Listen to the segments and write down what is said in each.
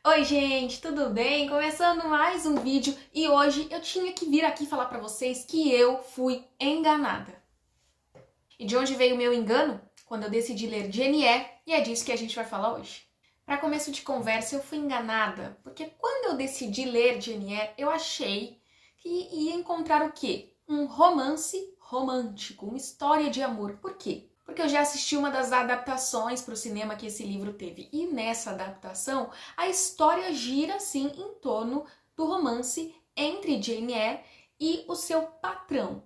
Oi gente, tudo bem? Começando mais um vídeo e hoje eu tinha que vir aqui falar pra vocês que eu fui enganada. E de onde veio o meu engano? Quando eu decidi ler Jane Eyre, e é disso que a gente vai falar hoje. Para começo de conversa, eu fui enganada, porque quando eu decidi ler Jane Eyre, eu achei que ia encontrar o quê? Um romance romântico, uma história de amor. Por quê? Porque eu já assisti uma das adaptações para o cinema que esse livro teve. E nessa adaptação, a história gira, sim, em torno do romance entre Jane Eyre e o seu patrão.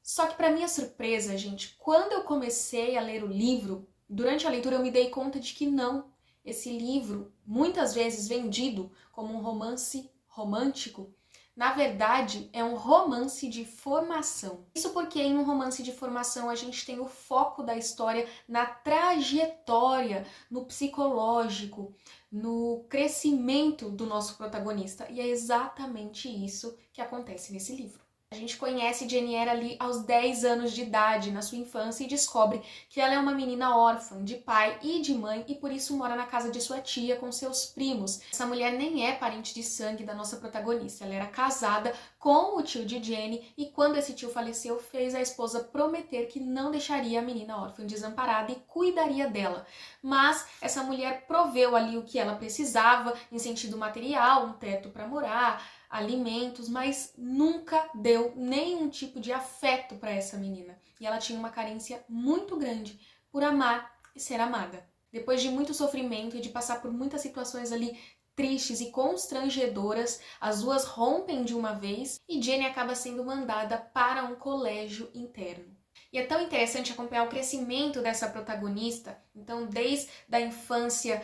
Só que para minha surpresa, gente, quando eu comecei a ler o livro, durante a leitura eu me dei conta de que não. Esse livro, muitas vezes vendido como um romance romântico, na verdade é um romance de formação. Isso porque em um romance de formação a gente tem o foco da história na trajetória, no psicológico, no crescimento do nosso protagonista. E é exatamente isso que acontece nesse livro. A gente conhece Jane Eyre ali aos 10 anos de idade, na sua infância, e descobre que ela é uma menina órfã de pai e de mãe e por isso mora na casa de sua tia com seus primos. Essa mulher nem é parente de sangue da nossa protagonista, ela era casada com o tio de Jane e quando esse tio faleceu, fez a esposa prometer que não deixaria a menina órfã desamparada e cuidaria dela. Mas essa mulher proveu ali o que ela precisava em sentido material, um teto para morar, alimentos, mas nunca deu nenhum tipo de afeto para essa menina. E ela tinha uma carência muito grande por amar e ser amada. Depois de muito sofrimento e de passar por muitas situações ali tristes e constrangedoras, as duas rompem de uma vez e Jane acaba sendo mandada para um colégio interno. E é tão interessante acompanhar o crescimento dessa protagonista. Então, desde a infância,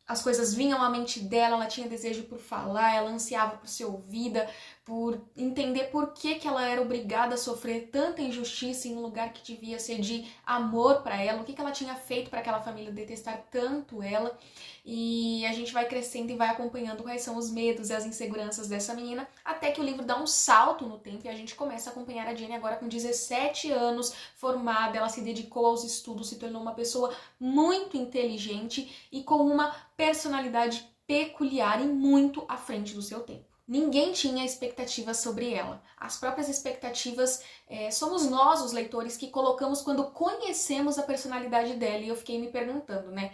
as coisas vinham à mente dela, ela tinha desejo por falar, ela ansiava por ser ouvida, por entender por que ela era obrigada a sofrer tanta injustiça em um lugar que devia ser de amor para ela, o que ela tinha feito para aquela família detestar tanto ela. E a gente vai crescendo e vai acompanhando quais são os medos e as inseguranças dessa menina, até que o livro dá um salto no tempo e a gente começa a acompanhar a Jane agora com 17 anos, formada, ela se dedicou aos estudos, se tornou uma pessoa muito inteligente e com uma personalidade peculiar e muito à frente do seu tempo. Ninguém tinha expectativas sobre ela. As próprias expectativas somos nós, os leitores, que colocamos quando conhecemos a personalidade dela. E eu fiquei me perguntando, né?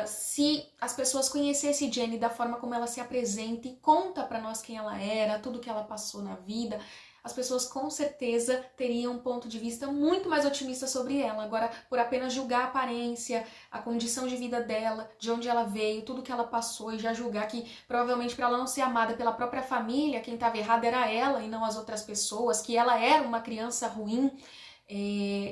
Se as pessoas conhecessem Jane da forma como ela se apresenta e conta pra nós quem ela era, tudo que ela passou na vida, as pessoas com certeza teriam um ponto de vista muito mais otimista sobre ela. Agora, por apenas julgar a aparência, a condição de vida dela, de onde ela veio, tudo que ela passou e já julgar que provavelmente para ela não ser amada pela própria família, quem estava errada era ela e não as outras pessoas, que ela era uma criança ruim,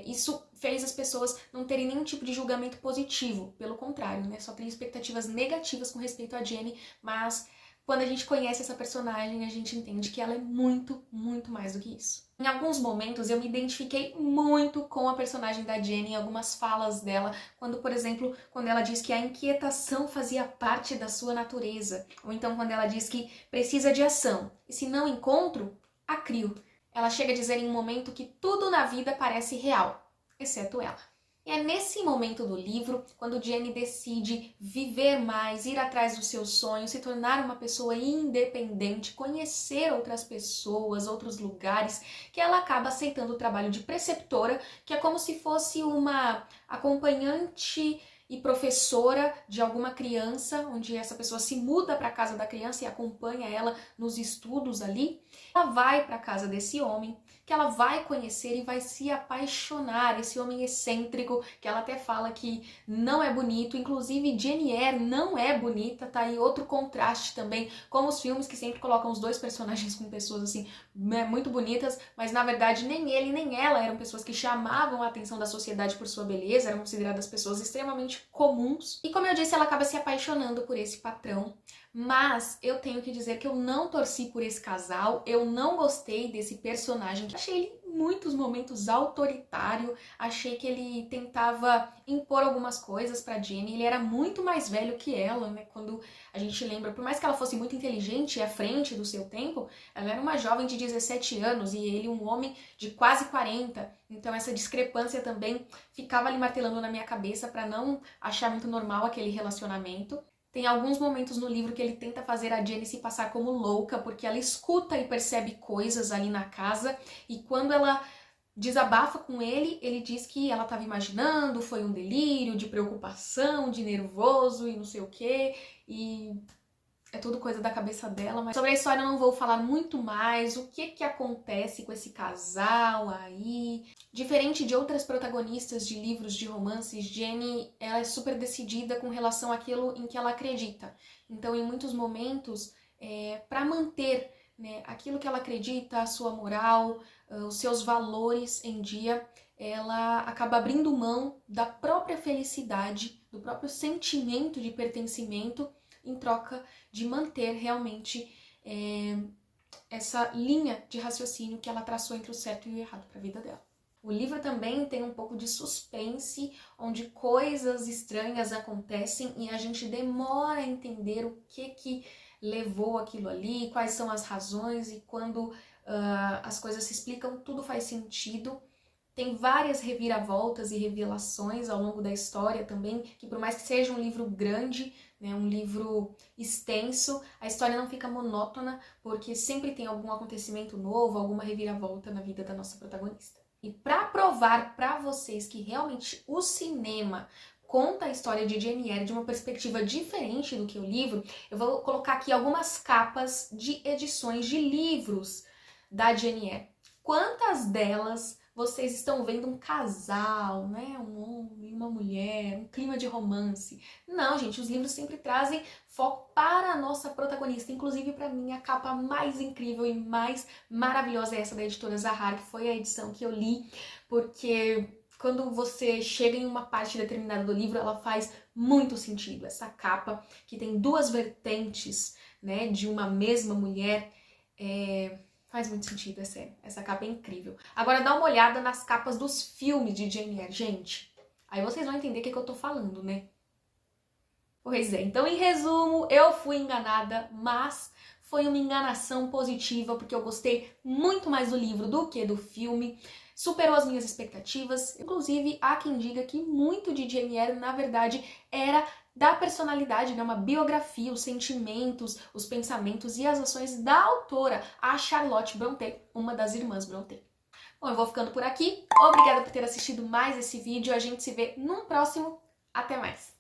isso fez as pessoas não terem nenhum tipo de julgamento positivo. Pelo contrário, né? Só tem expectativas negativas com respeito a Jane, mas quando a gente conhece essa personagem, a gente entende que ela é muito, muito mais do que isso. Em alguns momentos eu me identifiquei muito com a personagem da Jane, em algumas falas dela, quando, por exemplo, quando ela diz que a inquietação fazia parte da sua natureza, ou então quando ela diz que precisa de ação, e se não encontro, a crio. Ela chega a dizer em um momento que tudo na vida parece real, exceto ela. E é nesse momento do livro, quando Jane decide viver mais, ir atrás dos seus sonhos, se tornar uma pessoa independente, conhecer outras pessoas, outros lugares, que ela acaba aceitando o trabalho de preceptora, que é como se fosse uma acompanhante e professora de alguma criança, onde essa pessoa se muda para a casa da criança e acompanha ela nos estudos ali. Ela vai para a casa desse homem, que ela vai conhecer e vai se apaixonar, esse homem excêntrico, que ela até fala que não é bonito, inclusive Jane Eyre não é bonita, tá aí outro contraste também com os filmes que sempre colocam os dois personagens com pessoas assim, muito bonitas, mas na verdade nem ele nem ela eram pessoas que chamavam a atenção da sociedade por sua beleza, eram consideradas pessoas extremamente comuns. E como eu disse, ela acaba se apaixonando por esse patrão, mas eu tenho que dizer que eu não torci por esse casal, eu não gostei desse personagem, achei ele em muitos momentos autoritário, achei que ele tentava impor algumas coisas pra Jane, ele era muito mais velho que ela, né, quando a gente lembra, por mais que ela fosse muito inteligente e à frente do seu tempo, ela era uma jovem de 17 anos e ele um homem de quase 40, então essa discrepância também ficava ali martelando na minha cabeça pra não achar muito normal aquele relacionamento. Tem alguns momentos no livro que ele tenta fazer a Jenny se passar como louca, porque ela escuta e percebe coisas ali na casa, e quando ela desabafa com ele, ele diz que ela estava imaginando, foi um delírio de preocupação, de nervoso e não sei o quê, e é tudo coisa da cabeça dela. Mas sobre a história eu não vou falar muito mais, o que acontece com esse casal aí. Diferente de outras protagonistas de livros de romances, Jenny, ela é super decidida com relação àquilo em que ela acredita. Então, em muitos momentos, para manter, né, aquilo que ela acredita, a sua moral, os seus valores em dia, ela acaba abrindo mão da própria felicidade, do próprio sentimento de pertencimento, em troca de manter realmente essa linha de raciocínio que ela traçou entre o certo e o errado para a vida dela. O livro também tem um pouco de suspense, onde coisas estranhas acontecem e a gente demora a entender o que levou aquilo ali, quais são as razões, e quando as coisas se explicam, tudo faz sentido. Tem várias reviravoltas e revelações ao longo da história também, que por mais que seja um livro grande, né, um livro extenso, a história não fica monótona, porque sempre tem algum acontecimento novo, alguma reviravolta na vida da nossa protagonista. E para provar para vocês que realmente o cinema conta a história de Jane Eyre de uma perspectiva diferente do que o livro, eu vou colocar aqui algumas capas de edições de livros da Jane Eyre. Quantas delas vocês estão vendo um casal, né? Um homem e uma mulher, um clima de romance? Não, gente, os livros sempre trazem foco para a nossa protagonista. Inclusive, para mim, a capa mais incrível e mais maravilhosa é essa da editora Zahar, que foi a edição que eu li, porque quando você chega em uma parte determinada do livro, ela faz muito sentido. Essa capa, que tem duas vertentes, né, de uma mesma mulher, faz muito sentido, é sério. Essa capa é incrível. Agora dá uma olhada nas capas dos filmes de Jane Eyre, gente. Aí vocês vão entender o que eu tô falando, né? Pois é, então em resumo, eu fui enganada, mas foi uma enganação positiva, porque eu gostei muito mais do livro do que do filme. Superou as minhas expectativas. Inclusive, há quem diga que muito de Jane Eyre, na verdade, era da personalidade, né? Uma biografia, os sentimentos, os pensamentos e as ações da autora, a Charlotte Brontë, uma das irmãs Brontë. Bom, eu vou ficando por aqui. Obrigada por ter assistido mais esse vídeo. A gente se vê num próximo. Até mais!